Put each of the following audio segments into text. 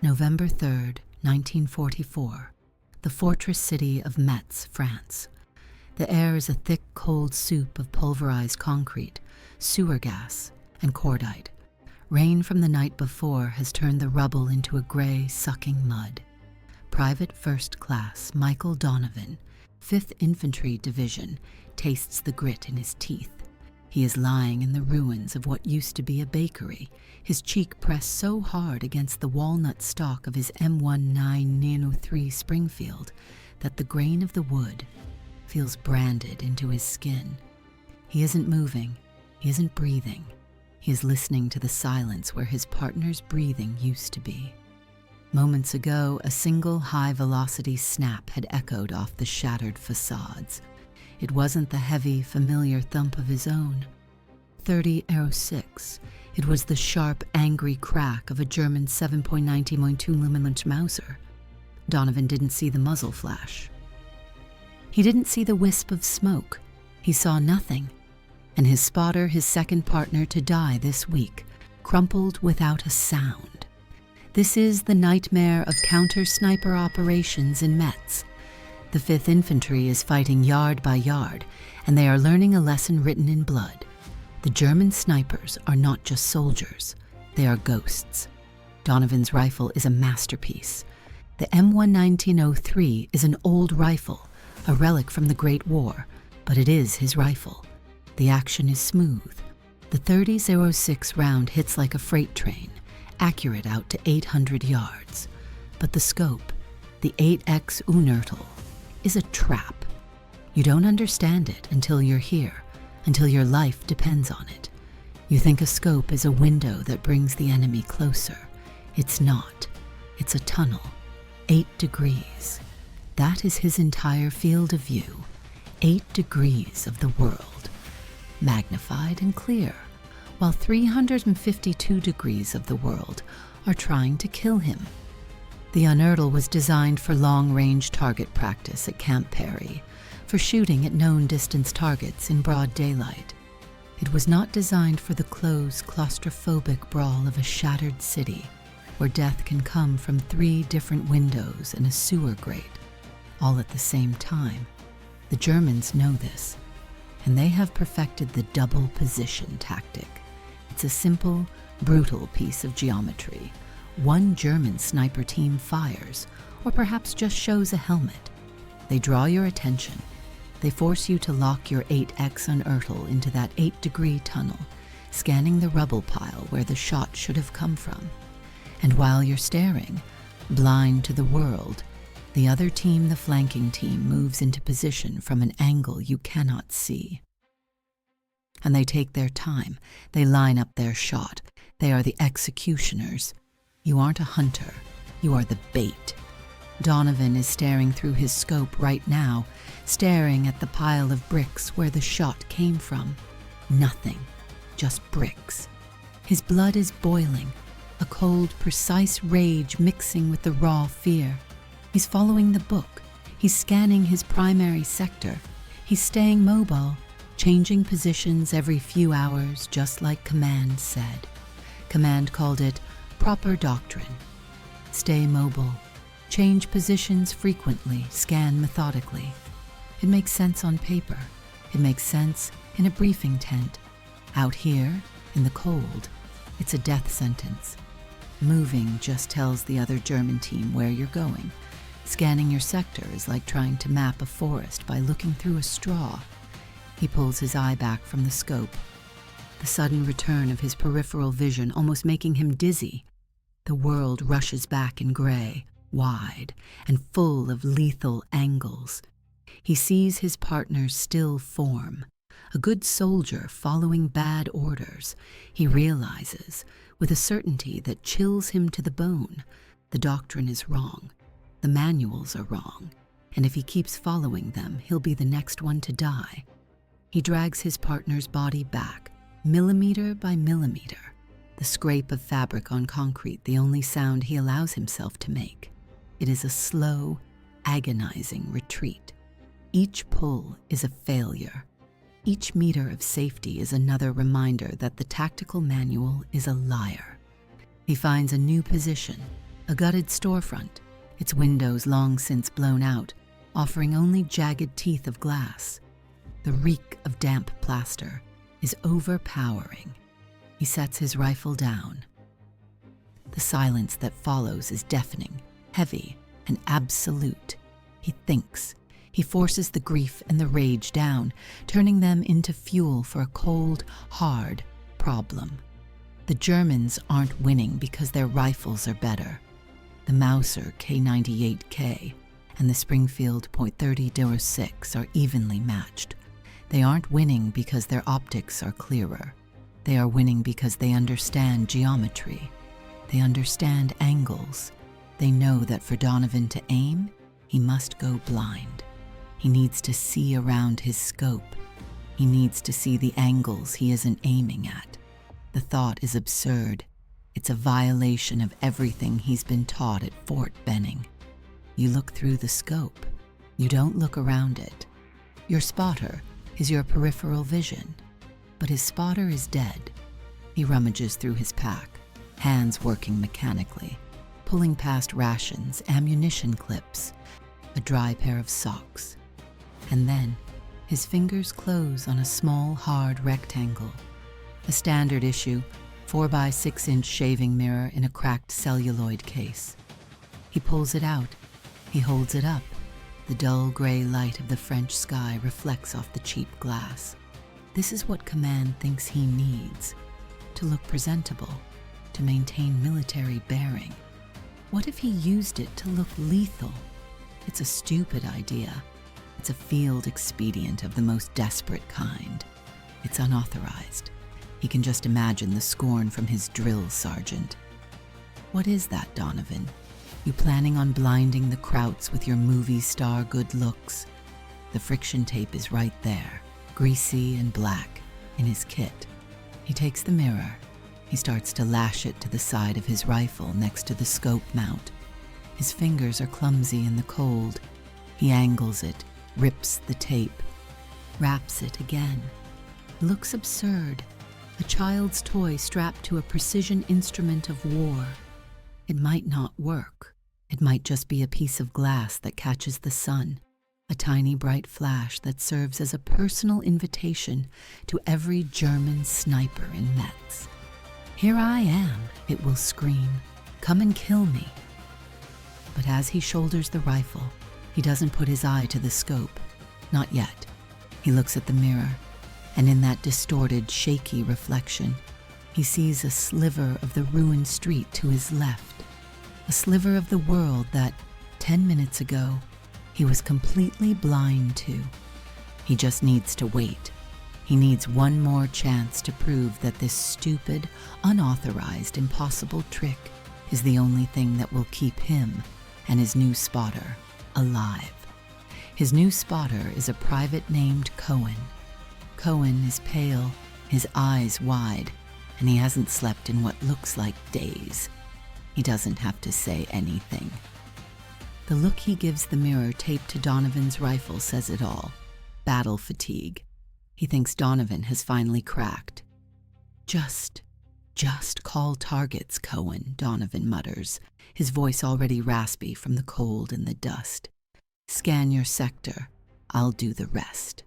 November 3rd, 1944, the fortress city of Metz, France. The air is a thick, cold soup of pulverized concrete, sewer gas, and cordite. Rain from the night before has turned the rubble into a gray, sucking mud. Private First Class Michael Donovan, 5th Infantry Division, tastes the grit in his teeth. He is lying in the ruins of what used to be a bakery, his cheek pressed so hard against the walnut stock of his M19 Nano 3 Springfield that the grain of the wood feels branded into his skin. He isn't moving, he isn't breathing. He is listening to the silence where his partner's breathing used to be. Moments ago, a single high-velocity snap had echoed off the shattered facades. It wasn't the heavy, familiar thump of his own. 30.06. It was the sharp, angry crack of a German 7.90 2mm Mauser. Donovan didn't see the muzzle flash. He didn't see the wisp of smoke. He saw nothing. And his spotter, his second partner to die this week, crumpled without a sound. This is the nightmare of counter-sniper operations in Metz. The 5th Infantry is fighting yard by yard, and they are learning a lesson written in blood. The German snipers are not just soldiers, they are ghosts. Donovan's rifle is a masterpiece. The M1903 is an old rifle, a relic from the Great War, but it is his rifle. The action is smooth. The 30.06 round hits like a freight train, accurate out to 800 yards. But the scope, the 8X Unertel, is a trap. You don't understand it until you're here, until your life depends on it. You think a scope is a window that brings the enemy closer. It's not. It's a tunnel. 8 degrees. That is his entire field of view. 8 degrees of the world. Magnified and clear, while 352 degrees of the world are trying to kill him. The Unertel was designed for long-range target practice at Camp Perry, for shooting at known distance targets in broad daylight. It was not designed for the close, claustrophobic brawl of a shattered city, where death can come from 3 different windows and a sewer grate, all at the same time. The Germans know this, and they have perfected the double position tactic. It's a simple, brutal piece of geometry. One German sniper team fires, or perhaps just shows a helmet. They draw your attention. They force you to lock your 8X Unertel into that 8-degree tunnel, scanning the rubble pile where the shot should have come from. And while you're staring, blind to the world, the other team, the flanking team, moves into position from an angle you cannot see. And they take their time. They line up their shot. They are the executioners. You aren't a hunter. You are the bait. Donovan is staring through his scope right now, staring at the pile of bricks where the shot came from. Nothing. Just bricks. His blood is boiling, a cold, precise rage mixing with the raw fear. He's following the book. He's scanning his primary sector. He's staying mobile, changing positions every few hours, just like Command said. Command called it proper doctrine. Stay mobile. Change positions frequently, scan methodically. It makes sense on paper. It makes sense in a briefing tent. Out here, in the cold, it's a death sentence. Moving just tells the other German team where you're going. Scanning your sector is like trying to map a forest by looking through a straw. He pulls his eye back from the scope, the sudden return of his peripheral vision almost making him dizzy. The world rushes back in gray, wide, and full of lethal angles. He sees his partner's still form, a good soldier following bad orders. He realizes, with a certainty that chills him to the bone, the doctrine is wrong. The manuals are wrong, and if he keeps following them, he'll be the next one to die. He drags his partner's body back, millimeter by millimeter, the scrape of fabric on concrete the only sound he allows himself to make. It is a slow, agonizing retreat. Each pull is a failure. Each meter of safety is another reminder that the tactical manual is a liar. He finds a new position, A gutted storefront, its windows long since blown out, offering only jagged teeth of glass. The reek of damp plaster is overpowering. He sets his rifle down. The silence that follows is deafening, heavy, and absolute. He thinks. He forces the grief and the rage down, turning them into fuel for a cold, hard problem. The Germans aren't winning because their rifles are better. The Mauser K98K and the Springfield .30-06 are evenly matched. They aren't winning because their optics are clearer. They are winning because they understand geometry. They understand angles. They know that for Donovan to aim, he must go blind. He needs to see around his scope. He needs to see the angles he isn't aiming at. The thought is absurd. It's a violation of everything he's been taught at Fort Benning. You look through the scope. You don't look around it. Your spotter is your peripheral vision, but his spotter is dead. He rummages through his pack, hands working mechanically, pulling past rations, ammunition clips, a dry pair of socks. And then his fingers close on a small, hard rectangle, a standard issue 4x6-inch shaving mirror in a cracked celluloid case. He pulls it out. He holds it up. The dull gray light of the French sky reflects off the cheap glass. This is what Command thinks he needs, to look presentable, to maintain military bearing. What if he used it to look lethal? It's a stupid idea. It's a field expedient of the most desperate kind. It's unauthorized. He can just imagine the scorn from his drill sergeant. What is that, Donovan? You planning on blinding the Krauts with your movie star good looks? The friction tape is right there, greasy and black, in his kit. He takes the mirror. He starts to lash it to the side of his rifle next to the scope mount. His fingers are clumsy in the cold. He angles it, rips the tape, wraps it again. Looks absurd. A child's toy strapped to a precision instrument of war. It might not work. It might just be a piece of glass that catches the sun, a tiny bright flash that serves as a personal invitation to every German sniper in Metz. Here I am, it will scream. Come and kill me. But as he shoulders the rifle, he doesn't put his eye to the scope. Not yet. He looks at the mirror, and in that distorted, shaky reflection, he sees a sliver of the ruined street to his left, a sliver of the world that, 10 minutes ago, he was completely blind to. He just needs to wait. He needs one more chance to prove that this stupid, unauthorized, impossible trick is the only thing that will keep him and his new spotter alive. His new spotter is a private named Cohen. Cohen is pale, his eyes wide, and he hasn't slept in what looks like days. He doesn't have to say anything. The look he gives the mirror taped to Donovan's rifle says it all. Battle fatigue. He thinks Donovan has finally cracked. Just call targets, Cohen, Donovan mutters, his voice already raspy from the cold and the dust. Scan your sector. I'll do the rest.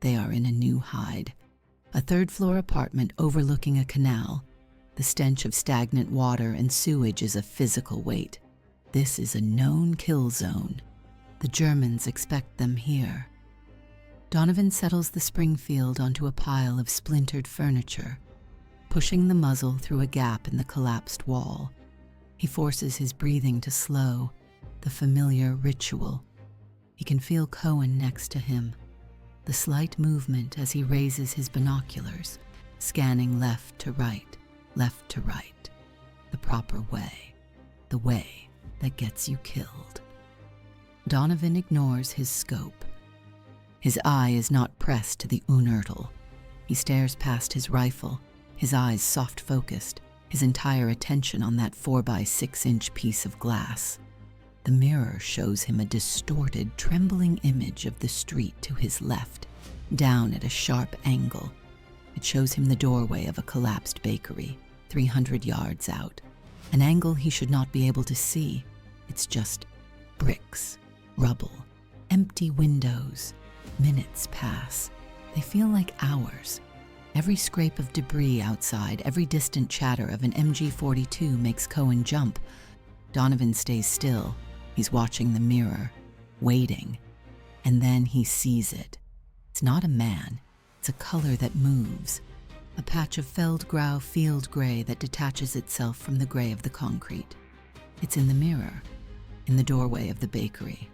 They are in a new hide, a third-floor apartment overlooking a canal. The stench of stagnant water and sewage is a physical weight. This is a known kill zone. The Germans expect them here. Donovan settles the Springfield onto a pile of splintered furniture, pushing the muzzle through a gap in the collapsed wall. He forces his breathing to slow, the familiar ritual. He can feel Cohen next to him, the slight movement as he raises his binoculars, scanning left to right, the proper way, the way that gets you killed. Donovan ignores his scope. His eye is not pressed to the unertal. He stares past his rifle, his eyes soft-focused, his entire attention on that 4x6-inch piece of glass. The mirror shows him a distorted, trembling image of the street to his left, down at a sharp angle. It shows him the doorway of a collapsed bakery, 300 yards out. an angle he should not be able to see. It's just bricks, rubble, empty windows. Minutes pass. They feel like hours. Every scrape of debris outside, every distant chatter of an MG-42 makes Cohen jump. Donovan stays still. He's watching the mirror, waiting. And then he sees it. It's not a man. It's a color that moves. A patch of Feldgrau field gray that detaches itself from the gray of the concrete. It's in the mirror, in the doorway of the bakery.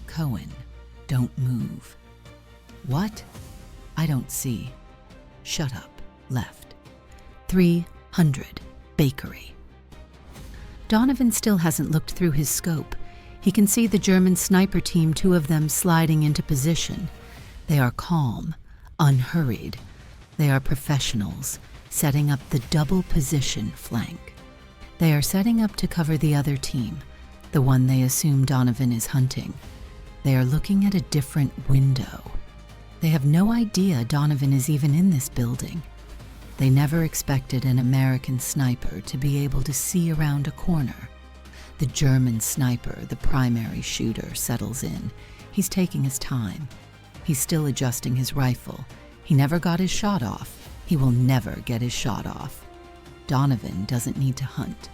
Cohen, don't move. What? I don't see. Shut up. Left. 300. Bakery. Donovan still hasn't looked through his scope. He can see the German sniper team, two of them sliding into position. They are calm, unhurried. They are professionals, setting up the double position flank. They are setting up to cover the other team, the one they assume Donovan is hunting. They are looking at a different window. They have no idea Donovan is even in this building. They never expected an American sniper to be able to see around a corner. The German sniper, the primary shooter, settles in. He's taking his time. He's still adjusting his rifle. He never got his shot off. He will never get his shot off. Donovan doesn't need to hunt.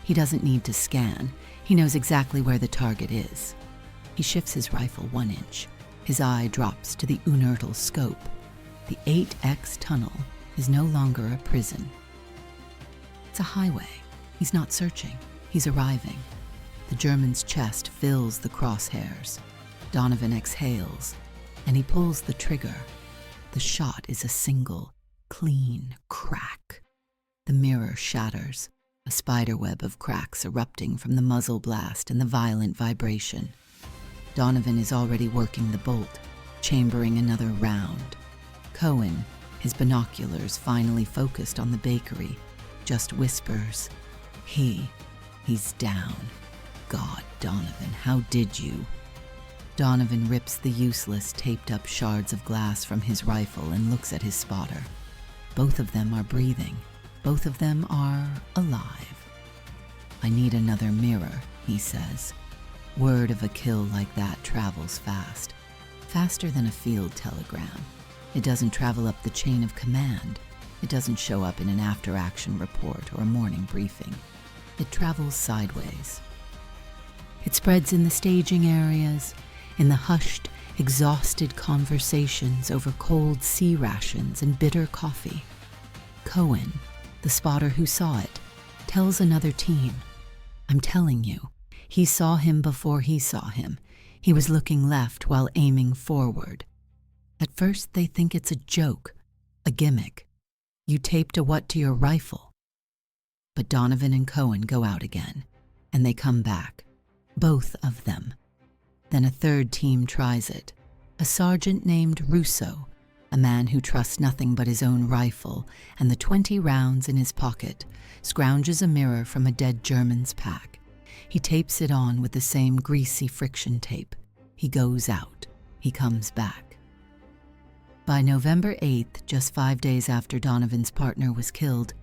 He doesn't need to scan. He knows exactly where the target is. He shifts his rifle 1 inch. His eye drops to the unertal scope. The 8X tunnel is no longer a prison. It's a highway. He's not searching. He's arriving. The German's chest fills the crosshairs. Donovan exhales, and he pulls the trigger. The shot is a single, clean crack. The mirror shatters, a spiderweb of cracks erupting from the muzzle blast and the violent vibration. Donovan is already working the bolt, chambering another round. Cohen, his binoculars finally focused on the bakery, just whispers, He's down. God, Donovan, how did you? Donovan rips the useless, taped-up shards of glass from his rifle and looks at his spotter. Both of them are breathing. Both of them are alive. I need another mirror, he says. Word of a kill like that travels fast. Faster than a field telegram. It doesn't travel up the chain of command. It doesn't show up in an after-action report or a morning briefing. It travels sideways. It spreads in the staging areas, in the hushed, exhausted conversations over cold sea rations and bitter coffee. Cohen, the spotter who saw it, tells another team, I'm telling you, he saw him before he saw him. He was looking left while aiming forward. At first they think it's a joke, a gimmick. You taped a what to your rifle? But Donovan and Cohen go out again, and they come back, both of them. Then a third team tries it, a sergeant named Russo, a man who trusts nothing but his own rifle and the 20 rounds in his pocket, scrounges a mirror from a dead German's pack. He tapes it on with the same greasy friction tape. He goes out. He comes back. By November 8th, just 5 days after Donovan's partner was killed,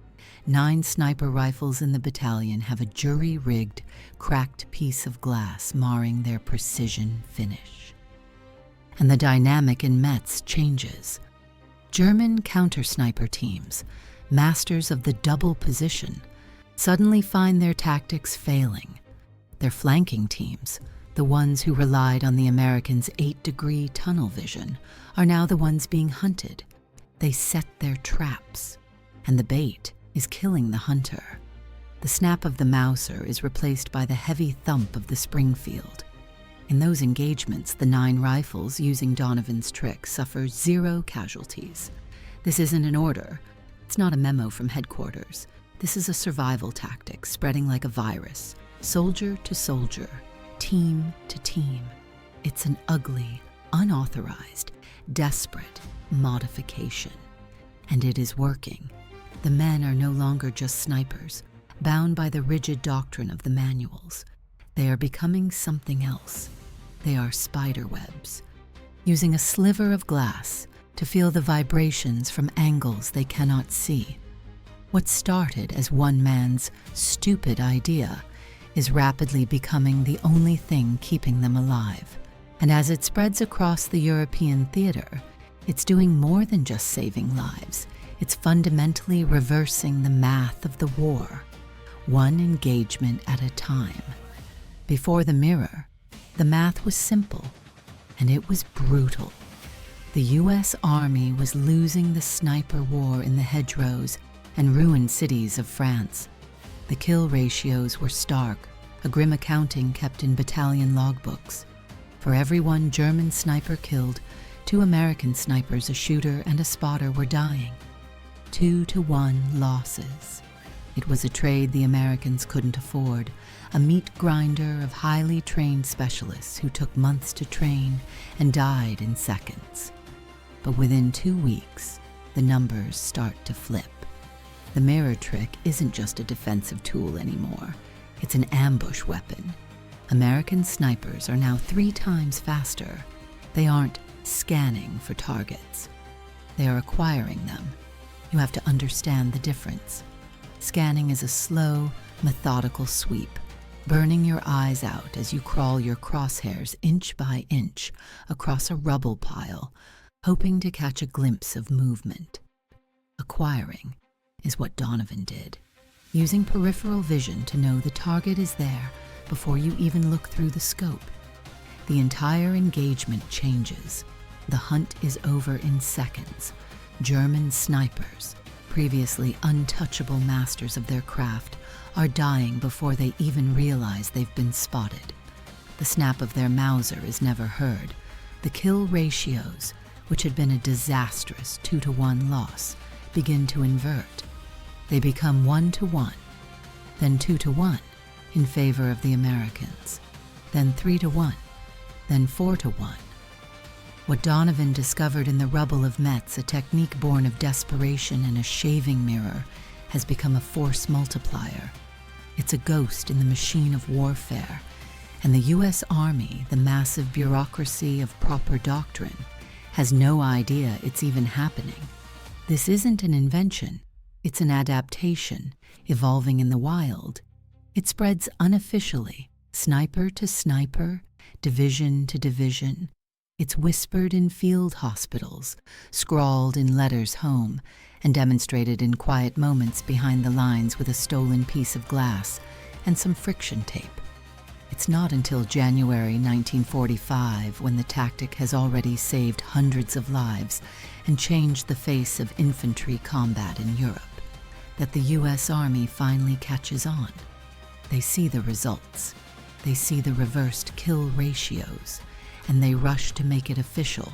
9 sniper rifles in the battalion have a jury-rigged, cracked piece of glass marring their precision finish. And the dynamic in Metz changes. German counter-sniper teams, masters of the double position, suddenly find their tactics failing. Their flanking teams, the ones who relied on the Americans' 8-degree tunnel vision, are now the ones being hunted. They set their traps, and the bait is killing the hunter. The snap of the Mauser is replaced by the heavy thump of the Springfield. In those engagements, the 9 rifles using Donovan's trick suffer 0 casualties. This isn't an order. It's not a memo from headquarters. This is a survival tactic spreading like a virus, soldier to soldier, team to team. It's an ugly, unauthorized, desperate modification. And it is working. The men are no longer just snipers, bound by the rigid doctrine of the manuals. They are becoming something else. They are spider webs, using a sliver of glass to feel the vibrations from angles they cannot see. What started as one man's stupid idea is rapidly becoming the only thing keeping them alive. And as it spreads across the European theater, it's doing more than just saving lives. It's fundamentally reversing the math of the war, one engagement at a time. Before the mirror, the math was simple, and it was brutal. The U.S. Army was losing the sniper war in the hedgerows and ruined cities of France. The kill ratios were stark, a grim accounting kept in battalion logbooks. For every one German sniper killed, 2 American snipers, a shooter and a spotter, were dying. 2-to-1 losses. It was a trade the Americans couldn't afford, a meat grinder of highly trained specialists who took months to train and died in seconds. But within 2 weeks, the numbers start to flip. The mirror trick isn't just a defensive tool anymore. It's an ambush weapon. American snipers are now 3 times faster. They aren't scanning for targets. They are acquiring them. You have to understand the difference. Scanning is a slow, methodical sweep, burning your eyes out as you crawl your crosshairs inch by inch across a rubble pile, hoping to catch a glimpse of movement. Acquiring is what Donovan did, using peripheral vision to know the target is there before you even look through the scope. The entire engagement changes. The hunt is over in seconds. German snipers, previously untouchable masters of their craft, are dying before they even realize they've been spotted. The snap of their Mauser is never heard. The kill ratios, which had been a disastrous 2-to-1 loss, begin to invert. They become 1-to-1, then 2-to-1 in favor of the Americans, then 3-to-1, then 4-to-1. What Donovan discovered in the rubble of Metz, a technique born of desperation and a shaving mirror, has become a force multiplier. It's a ghost in the machine of warfare, and the U.S. Army, the massive bureaucracy of proper doctrine, has no idea it's even happening. This isn't an invention. It's an adaptation, evolving in the wild. It spreads unofficially, sniper to sniper, division to division. It's whispered in field hospitals, scrawled in letters home, and demonstrated in quiet moments behind the lines with a stolen piece of glass and some friction tape. It's not until January 1945, when the tactic has already saved hundreds of lives and changed the face of infantry combat in Europe, that the U.S. Army finally catches on. They see the results. They see the reversed kill ratios, and they rush to make it official,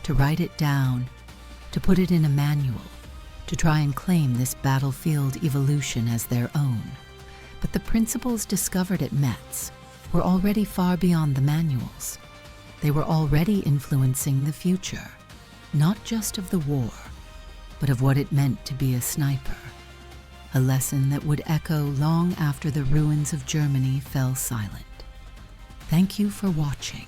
to write it down, to put it in a manual, to try and claim this battlefield evolution as their own. But the principles discovered at Metz were already far beyond the manuals. They were already influencing the future, not just of the war, but of what it meant to be a sniper. A lesson that would echo long after the ruins of Germany fell silent. Thank you for watching.